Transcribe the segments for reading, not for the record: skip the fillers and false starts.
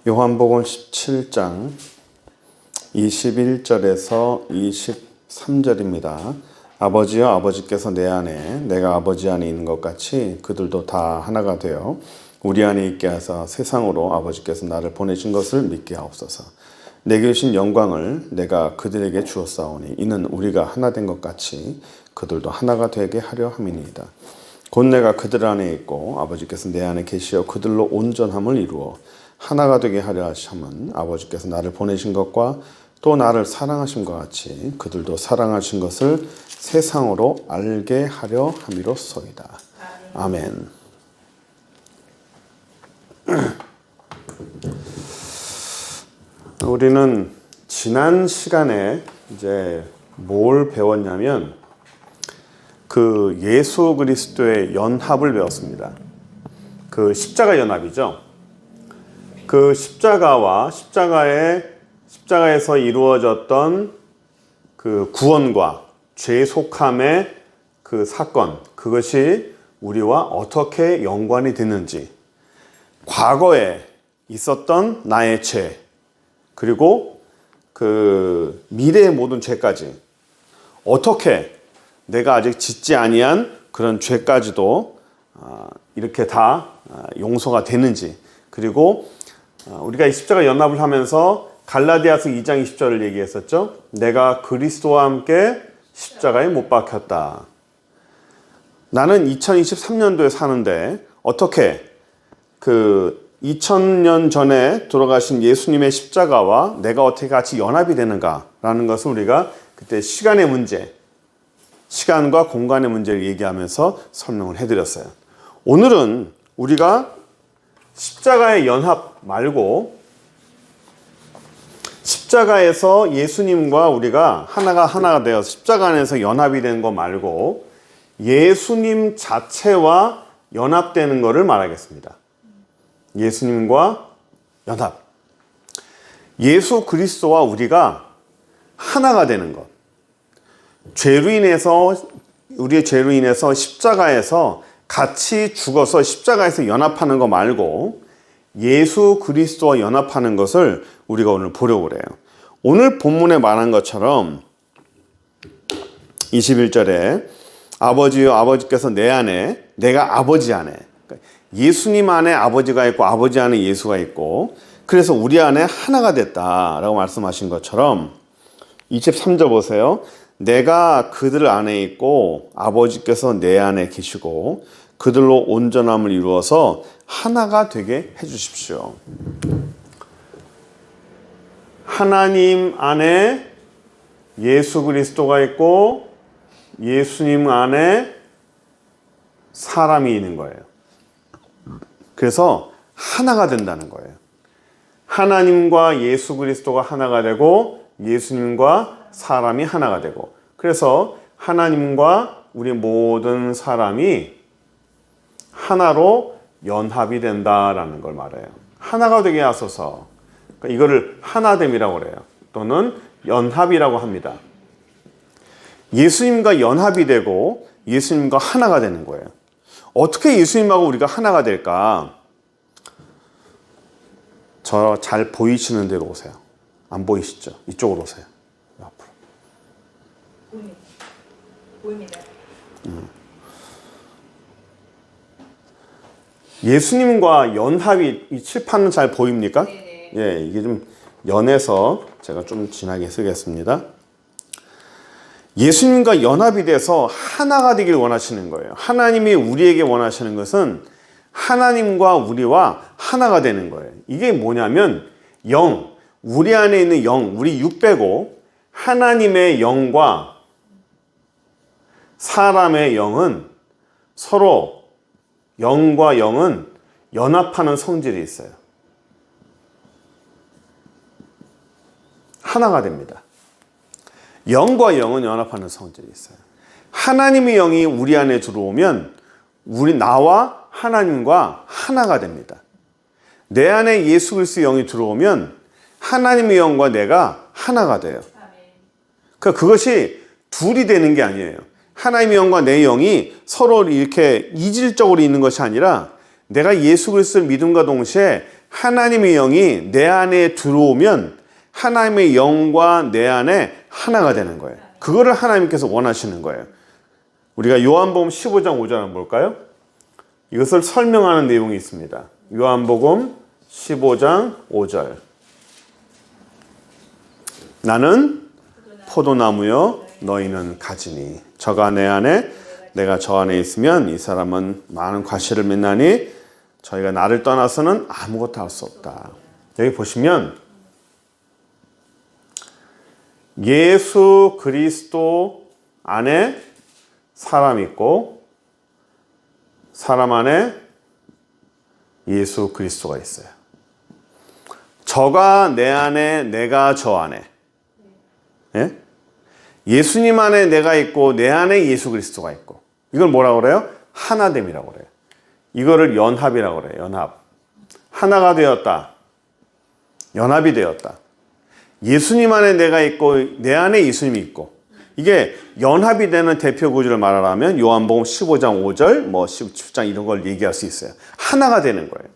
요한복음 17장 21절에서 23절입니다. 아버지여 아버지께서 내 안에 내가 아버지 안에 있는 것 같이 그들도 다 하나가 되어 우리 안에 있게 하사 세상으로 아버지께서 나를 보내신 것을 믿게 하옵소서. 내게 주신 영광을 내가 그들에게 주었사오니 이는 우리가 하나 된 것 같이 그들도 하나가 되게 하려 함이니이다. 곧 내가 그들 안에 있고 아버지께서 내 안에 계시어 그들로 온전함을 이루어 하나가 되게 하려 하심은 아버지께서 나를 보내신 것과 또 나를 사랑하심과 같이 그들도 사랑하신 것을 세상으로 알게 하려 함이로소이다. 아멘. 우리는 지난 시간에 이제 뭘 배웠냐면 그 예수 그리스도의 연합을 배웠습니다. 그 십자가 연합이죠. 그 십자가와 십자가에서 이루어졌던 그 구원과 죄 속함의 그 사건, 그것이 우리와 어떻게 연관이 되는지, 과거에 있었던 나의 죄, 그리고 그 미래의 모든 죄까지 어떻게 내가 아직 짓지 아니한 그런 죄까지도 이렇게 다 용서가 되는지, 그리고 우리가 이 십자가 연합을 하면서 갈라디아서 2장 20절을 얘기했었죠. 내가 그리스도와 함께 십자가에 못 박혔다. 나는 2023년도에 사는데 어떻게 그 2000년 전에 돌아가신 예수님의 십자가와 내가 어떻게 같이 연합이 되는가라는 것을 우리가 그때 시간의 문제, 시간과 공간의 문제를 얘기하면서 설명을 해드렸어요. 오늘은 우리가 십자가의 연합 말고 십자가에서 예수님과 우리가 하나가 되어서 십자가 안에서 연합이 되는 거 말고 예수님 자체와 연합되는 것을 말하겠습니다. 예수님과 연합. 예수 그리스도와 우리가 하나가 되는 것. 우리의 죄로 인해서 십자가에서 같이 죽어서 십자가에서 연합하는 거 말고 예수 그리스도와 연합하는 것을 우리가 오늘 보려고 그래요. 오늘 본문에 말한 것처럼 21절에 아버지여 아버지께서 내 안에 내가 아버지 안에, 예수님 안에 아버지가 있고 아버지 안에 예수가 있고 그래서 우리 안에 하나가 됐다라고 말씀하신 것처럼 23절 보세요. 내가 그들 안에 있고 아버지께서 내 안에 계시고 그들로 온전함을 이루어서 하나가 되게 해주십시오. 하나님 안에 예수 그리스도가 있고 예수님 안에 사람이 있는 거예요. 그래서 하나가 된다는 거예요. 하나님과 예수 그리스도가 하나가 되고 예수님과 사람이 하나가 되고, 그래서 하나님과 우리 모든 사람이 하나로 연합이 된다라는 걸 말해요. 하나가 되게 하소서. 그러니까 이거를 하나됨이라고 그래요. 또는 연합이라고 합니다. 예수님과 연합이 되고 예수님과 하나가 되는 거예요. 어떻게 예수님하고 우리가 하나가 될까? 저 잘 보이시는 데로 오세요. 안 보이시죠? 이쪽으로 오세요. 앞으로. 보입니다. 예수님과 연합이, 이 칠판은 잘 보입니까? 네네. 예, 이게 좀 연해서 제가 좀 진하게 쓰겠습니다. 예수님과 연합이 돼서 하나가 되길 원하시는 거예요. 하나님이 우리에게 원하시는 것은 하나님과 우리와 하나가 되는 거예요. 이게 뭐냐면 영, 우리 안에 있는 영, 우리 육 빼고 하나님의 영과 사람의 영은 서로 영과 영은 연합하는 성질이 있어요. 하나가 됩니다. 영과 영은 연합하는 성질이 있어요. 하나님의 영이 우리 안에 들어오면 나와 하나님과 하나가 됩니다. 내 안에 예수 그리스도의 영이 들어오면 하나님의 영과 내가 하나가 돼요. 그러니까 그것이 둘이 되는 게 아니에요. 하나님의 영과 내 영이 서로 이렇게 이질적으로 있는 것이 아니라 내가 예수 그리스도를 믿음과 동시에 하나님의 영이 내 안에 들어오면 하나님의 영과 내 안에 하나가 되는 거예요. 그거를 하나님께서 원하시는 거예요. 우리가 요한복음 15장 5절 한번 볼까요? 이것을 설명하는 내용이 있습니다. 요한복음 15장 5절. 나는 포도나무요 너희는 가지니 저가 내 안에 내가 저 안에 있으면 이 사람은 많은 과실을 맺나니 저희가 나를 떠나서는 아무것도 할 수 없다. 여기 보시면 예수 그리스도 안에 사람 있고 사람 안에 예수 그리스도가 있어요. 저가 내 안에 내가 저 안에. 예? 예수님 안에 내가 있고 내 안에 예수 그리스도가 있고. 이걸 뭐라고 그래요? 하나됨이라고 그래요. 이거를 연합이라고 그래요. 연합. 하나가 되었다. 연합이 되었다. 예수님 안에 내가 있고 내 안에 예수님이 있고. 이게 연합이 되는 대표 구조를 말하라면 요한복음 15장 5절, 뭐 10장 이런 걸 얘기할 수 있어요. 하나가 되는 거예요.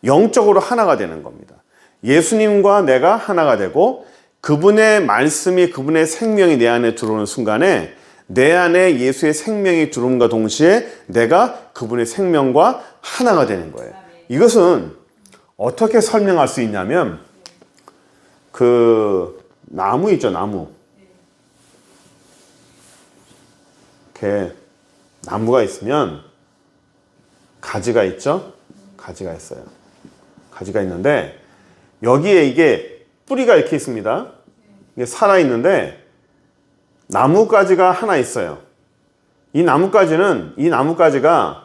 영적으로 하나가 되는 겁니다. 예수님과 내가 하나가 되고 그분의 말씀이 그분의 생명이 내 안에 들어오는 순간에 내 안에 예수의 생명이 들어옴과 동시에 내가 그분의 생명과 하나가 되는 거예요. 이것은 어떻게 설명할 수 있냐면 그 나무 있죠, 나무. 이렇게 나무가 있으면 가지가 있죠? 가지가 있어요. 가지가 있는데 여기에 이게 뿌리가 이렇게 있습니다. 이게 살아있는데 나뭇가지가 하나 있어요. 이 나뭇가지가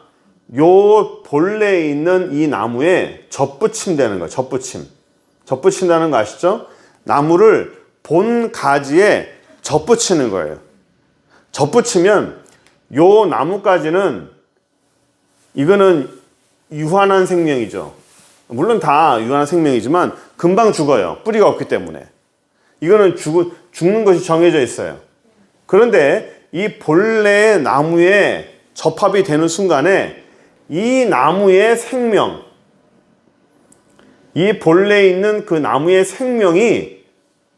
요 본래에 있는 이 나무에 접붙임되는 거예요. 접붙인다는 거 아시죠? 나무를 본 가지에 접붙이는 거예요. 접붙이면 요 나뭇가지는 이거는 유한한 생명이죠. 물론 다 유한한 생명이지만 금방 죽어요. 뿌리가 없기 때문에. 이거는 죽는 것이 정해져 있어요. 그런데 이 본래의 나무에 접합이 되는 순간에 이 나무의 생명, 이 본래에 있는 그 나무의 생명이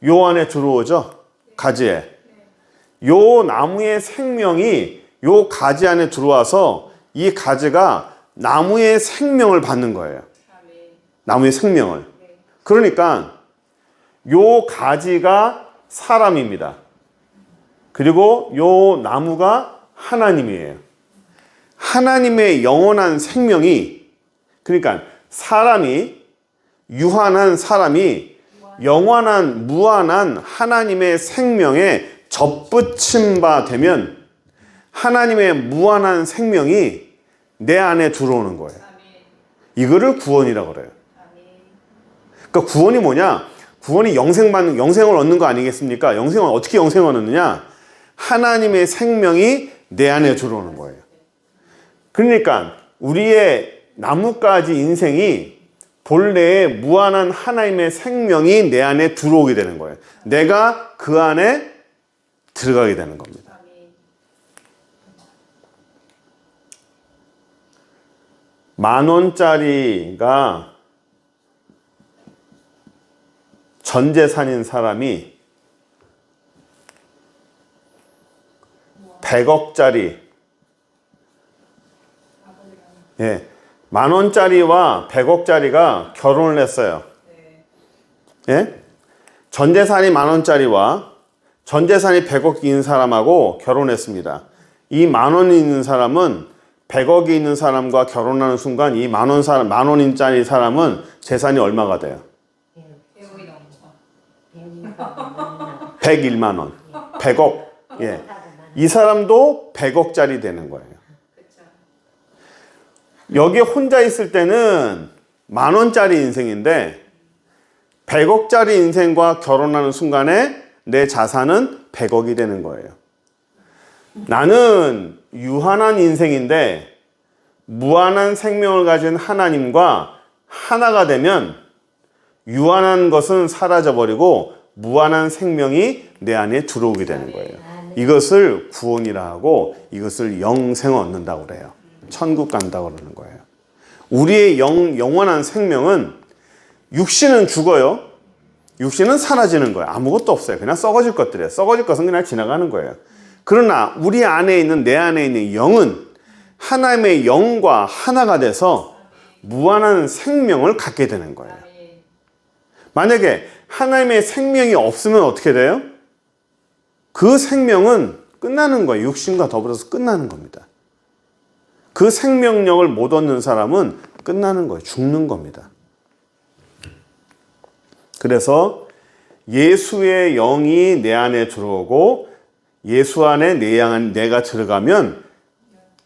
요 안에 들어오죠. 가지에. 요 나무의 생명이 요 가지 안에 들어와서 이 가지가 나무의 생명을 받는 거예요. 나무의 생명을. 그러니까 요 가지가 사람입니다. 그리고 요 나무가 하나님이에요. 하나님의 영원한 생명이, 그러니까 유한한 사람이 영원한 무한한 하나님의 생명에 접붙임 바 되면 하나님의 무한한 생명이 내 안에 들어오는 거예요. 이거를 구원이라고 그래요. 그러니까 구원이 뭐냐? 구원이 영생을 얻는 거 아니겠습니까? 영생을 어떻게 영생을 얻느냐? 하나님의 생명이 내 안에 들어오는 거예요. 그러니까 우리의 나뭇가지 인생이 본래의 무한한 하나님의 생명이 내 안에 들어오게 되는 거예요. 내가 그 안에 들어가게 되는 겁니다. $10,000,000가 전 재산인 사람이 100억짜리, 예, $10,000,000와 100억짜리가 결혼을 했어요. 예? 전 재산이 $10,000,000와 전 재산이 100억인 사람하고 결혼했습니다. 이 $10,000,000이 있는 사람은 100억이 있는 사람과 결혼하는 순간 이 $10,000,000짜리 사람은 재산이 얼마가 돼요? 101만 원. 100억. 예. 이 사람도 100억짜리 되는 거예요. 여기 혼자 있을 때는 $10,000,000짜리 인생인데 100억짜리 인생과 결혼하는 순간에 내 자산은 100억이 되는 거예요. 나는 유한한 인생인데 무한한 생명을 가진 하나님과 하나가 되면 유한한 것은 사라져버리고 무한한 생명이 내 안에 들어오게 되는 거예요. 이것을 구원이라 하고 이것을 영생을 얻는다고 그래요. 천국 간다고 그러는 거예요. 우리의 영원한 생명은 육신은 죽어요. 육신은 사라지는 거예요. 아무것도 없어요. 그냥 썩어질 것들이에요. 썩어질 것은 그냥 지나가는 거예요. 그러나 우리 안에 있는, 내 안에 있는 영은 하나님의 영과 하나가 돼서 무한한 생명을 갖게 되는 거예요. 만약에 하나님의 생명이 없으면 어떻게 돼요? 그 생명은 끝나는 거예요. 육신과 더불어서 끝나는 겁니다. 그 생명력을 못 얻는 사람은 끝나는 거예요. 죽는 겁니다. 그래서 예수의 영이 내 안에 들어오고 예수 안에 내가 들어가면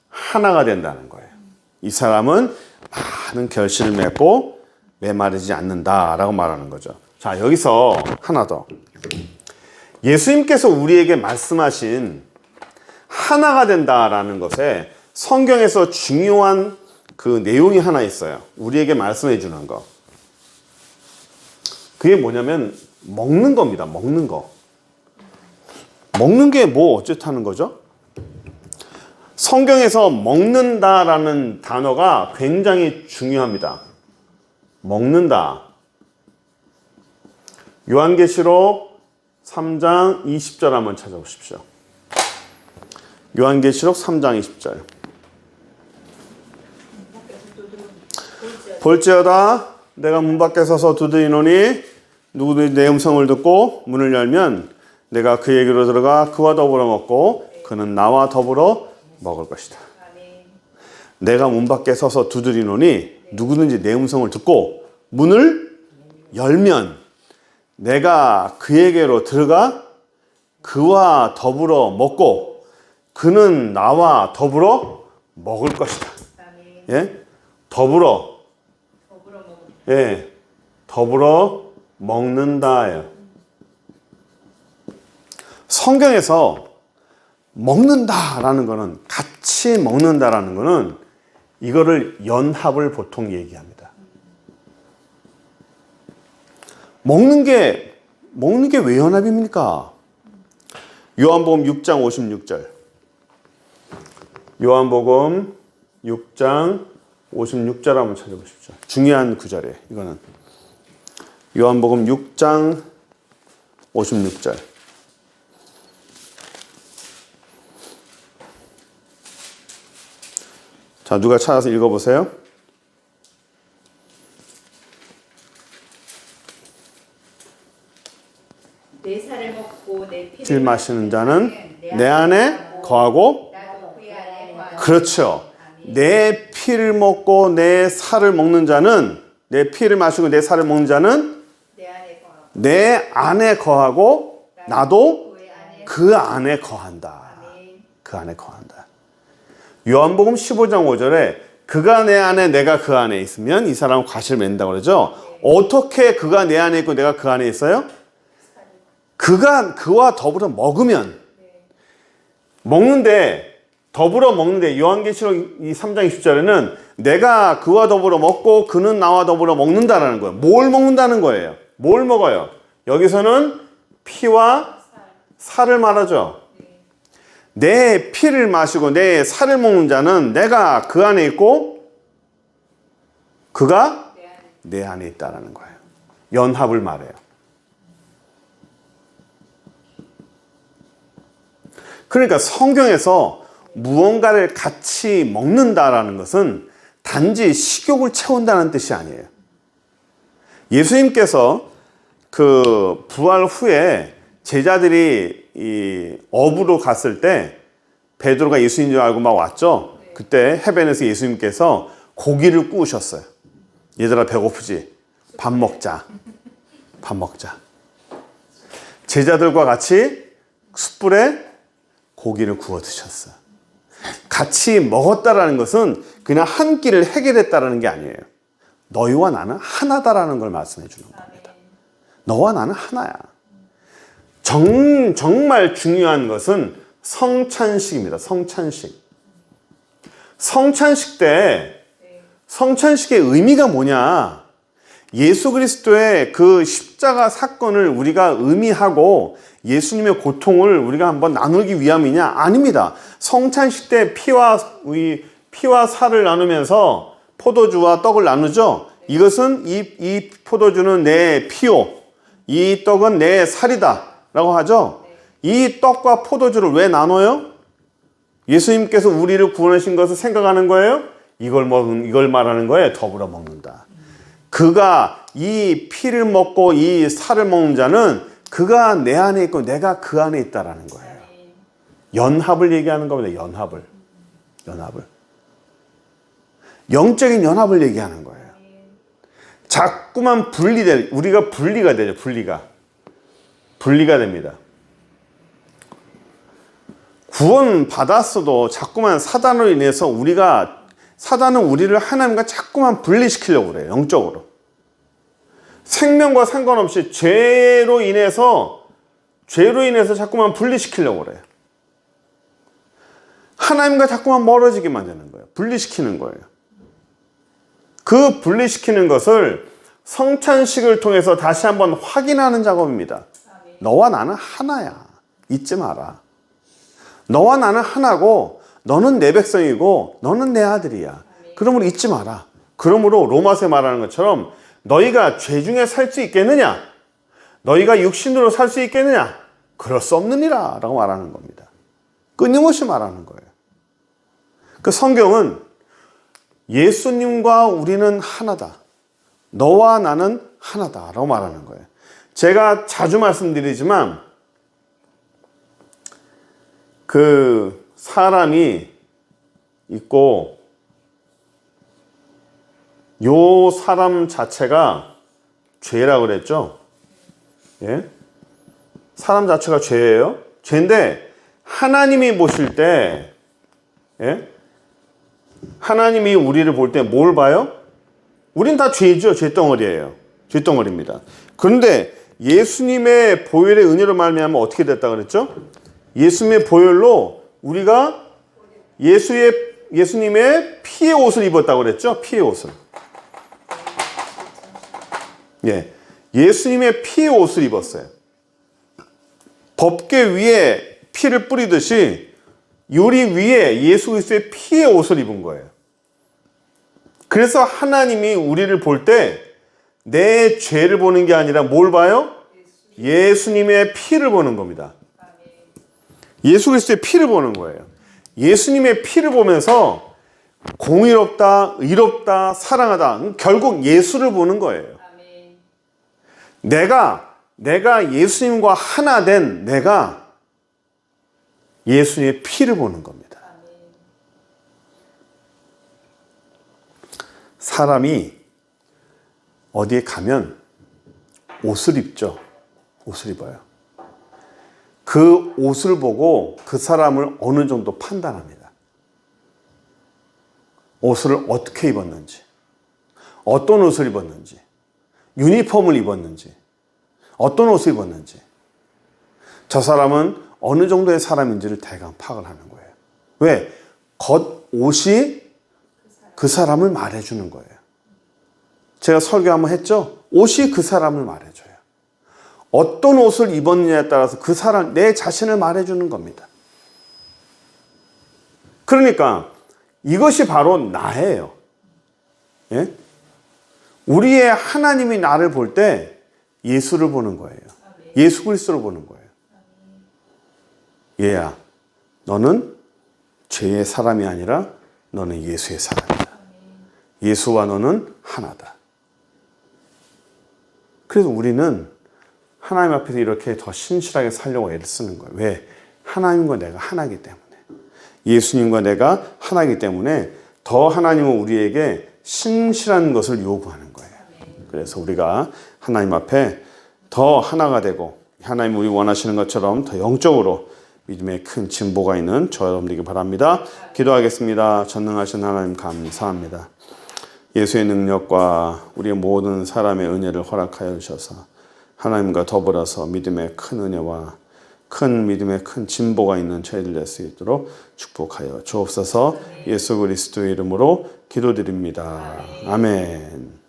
하나가 된다는 거예요. 이 사람은 많은 결실을 맺고 메마르지 않는다라고 말하는 거죠. 자, 여기서 하나 더. 예수님께서 우리에게 말씀하신 하나가 된다라는 것에 성경에서 중요한 그 내용이 하나 있어요. 우리에게 말씀해 주는 거. 그게 뭐냐면 먹는 겁니다. 먹는 거. 먹는 게 뭐 어쨌다는 거죠? 성경에서 먹는다라는 단어가 굉장히 중요합니다. 먹는다. 요한계시록 3장 20절 한번 찾아보십시오. 요한계시록 3장 20절. 볼지어다 내가 문 밖에 서서 두드리노니 누구든지 내 음성을 듣고 문을 열면 내가 그에게로 들어가 그와 더불어 먹고 그는 나와 더불어 먹을 것이다. 내가 문 밖에 서서 두드리노니 누구든지 내 음성을 듣고 문을 열면 내가 그에게로 들어가 그와 더불어 먹고 그는 나와 더불어 먹을 것이다. 예? 더불어 먹는다예요. 성경에서 먹는다라는 거는, 같이 먹는다라는 거는 이거를 연합을 보통 얘기합니다. 먹는 게 왜 연합입니까? 요한복음 6장 56절. 요한복음 6장 56절 한번 찾아보십시오. 중요한 구절이에요. 이거는 요한복음 6장 56절. 자, 누가 찾아서 읽어보세요. 내 살을 먹고 내 피를 마시는 자는 내 안에 거하고, 나도 그의 안에 거하노라. 그렇죠. 내 피를 먹고 내 살을 먹는 자는, 내 피를 마시고 내 살을 먹는 자는 내 안에 거하고 내 안에 거하고 나도 그 안에 거한다. 아멘. 그 안에 거한다. 요한복음 15장 5절에 그가 내 안에 내가 그 안에 있으면 이 사람은 과실을 맺는다고 그러죠. 어떻게 그가 내 안에 있고 내가 그 안에 있어요? 그와 더불어 먹으면, 먹는데, 더불어 먹는데, 요한계시록 3장 20절에는 내가 그와 더불어 먹고 그는 나와 더불어 먹는다라는 거예요. 뭘 먹는다는 거예요? 뭘 먹어요? 여기서는 피와 살을 말하죠. 내 피를 마시고 내 살을 먹는 자는 내가 그 안에 있고 그가 내 안에 있다라는 거예요. 연합을 말해요. 그러니까 성경에서 무언가를 같이 먹는다라는 것은 단지 식욕을 채운다는 뜻이 아니에요. 예수님께서 그 부활 후에 제자들이 이 업으로 갔을 때 베드로가 예수인 줄 알고 막 왔죠. 그때 해변에서 예수님께서 고기를 구우셨어요. 얘들아 배고프지? 밥 먹자. 밥 먹자. 제자들과 같이 숯불에 고기를 구워 드셨어요. 같이 먹었다라는 것은 그냥 한 끼를 해결했다라는 게 아니에요. 너희와 나는 하나다라는 걸 말씀해 주는 겁니다. 너와 나는 하나야. 정말 중요한 것은 성찬식입니다. 성찬식. 성찬식 때 성찬식의 의미가 뭐냐? 예수 그리스도의 그 십자가 사건을 우리가 의미하고 예수님의 고통을 우리가 한번 나누기 위함이냐? 아닙니다. 성찬식 때 피와 살을 나누면서 포도주와 떡을 나누죠. 이것은 이 포도주는 내 피요, 이 떡은 내 살이다 라고 하죠. 이 떡과 포도주를 왜 나눠요? 예수님께서 우리를 구원하신 것을 생각하는 거예요? 이걸 말하는 거예요. 더불어 먹는다. 그가 이 피를 먹고 이 살을 먹는 자는 그가 내 안에 있고 내가 그 안에 있다라는 거예요. 연합을 얘기하는 겁니다. 연합을. 영적인 연합을 얘기하는 거예요. 자꾸만 우리가 분리가 되죠. 분리가 됩니다. 구원 받았어도 자꾸만 사단으로 인해서 사단은 우리를 하나님과 자꾸만 분리시키려고 그래요. 영적으로. 생명과 상관없이 죄로 인해서 자꾸만 분리시키려고 그래요. 하나님과 자꾸만 멀어지게 만드는 거예요. 분리시키는 거예요. 그 분리시키는 것을 성찬식을 통해서 다시 한번 확인하는 작업입니다. 너와 나는 하나야. 잊지 마라. 너와 나는 하나고 너는 내 백성이고 너는 내 아들이야. 그러므로 잊지 마라. 그러므로 로마서에 말하는 것처럼 너희가 죄 중에 살 수 있겠느냐? 너희가 육신으로 살 수 있겠느냐? 그럴 수 없느니라 라고 말하는 겁니다. 끊임없이 말하는 거예요. 그 성경은 예수님과 우리는 하나다. 너와 나는 하나다 라고 말하는 거예요. 제가 자주 말씀드리지만 그 사람이 있고 요 사람 자체가 죄라고 그랬죠. 예? 사람 자체가 죄예요. 죄인데 하나님이 보실 때, 예? 하나님이 우리를 볼 때 뭘 봐요? 우린 다 죄죠. 죄덩어리예요. 죄덩어리입니다. 그런데 예수님의 보혈의 은혜로 말미암아 어떻게 됐다 그랬죠? 예수님의 보혈로 우리가 예수님의 피의 옷을 입었다고 그랬죠? 피의 옷을. 예. 예수님의 피의 옷을 입었어요. 법궤 위에 피를 뿌리듯이 요리 위에 예수 그리스도의 피의 옷을 입은 거예요. 그래서 하나님이 우리를 볼 때 내 죄를 보는 게 아니라 뭘 봐요? 예수님의 피를 보는 겁니다. 예수 그리스도의 피를 보는 거예요. 예수님의 피를 보면서 공의롭다, 의롭다, 사랑하다. 결국 예수를 보는 거예요. 내가 예수님과 하나 된 내가 예수님의 피를 보는 겁니다. 사람이 어디에 가면 옷을 입죠. 옷을 입어요. 그 옷을 보고 그 사람을 어느 정도 판단합니다. 옷을 어떻게 입었는지, 어떤 옷을 입었는지, 유니폼을 입었는지, 어떤 옷을 입었는지, 저 사람은 어느 정도의 사람인지를 대강 파악을 하는 거예요. 왜? 겉옷이 그 사람을 말해주는 거예요. 제가 설교 한번 했죠? 옷이 그 사람을 말해줘요. 어떤 옷을 입었느냐에 따라서 그 사람, 내 자신을 말해주는 겁니다. 그러니까 이것이 바로 나예요. 예? 우리의 하나님이 나를 볼 때 예수를 보는 거예요. 예수 그리스도를 보는 거예요. 얘야, 너는 죄의 사람이 아니라 너는 예수의 사람이다. 예수와 너는 하나다. 그래서 우리는 하나님 앞에서 이렇게 더 신실하게 살려고 애를 쓰는 거예요. 왜? 하나님과 내가 하나이기 때문에. 예수님과 내가 하나이기 때문에 더 하나님은 우리에게 신실한 것을 요구하는 거예요. 그래서 우리가 하나님 앞에 더 하나가 되고 하나님 우리 원하시는 것처럼 더 영적으로 믿음의 큰 진보가 있는 저 여러분 되길 바랍니다. 기도하겠습니다. 전능하신 하나님 감사합니다. 예수의 능력과 우리의 모든 사람의 은혜를 허락하여 주셔서 하나님과 더불어서 믿음의 큰 은혜와 큰 믿음의 큰 진보가 있는 저희들 될 수 있도록 축복하여 주옵소서. 예수 그리스도의 이름으로 기도드립니다. 아멘.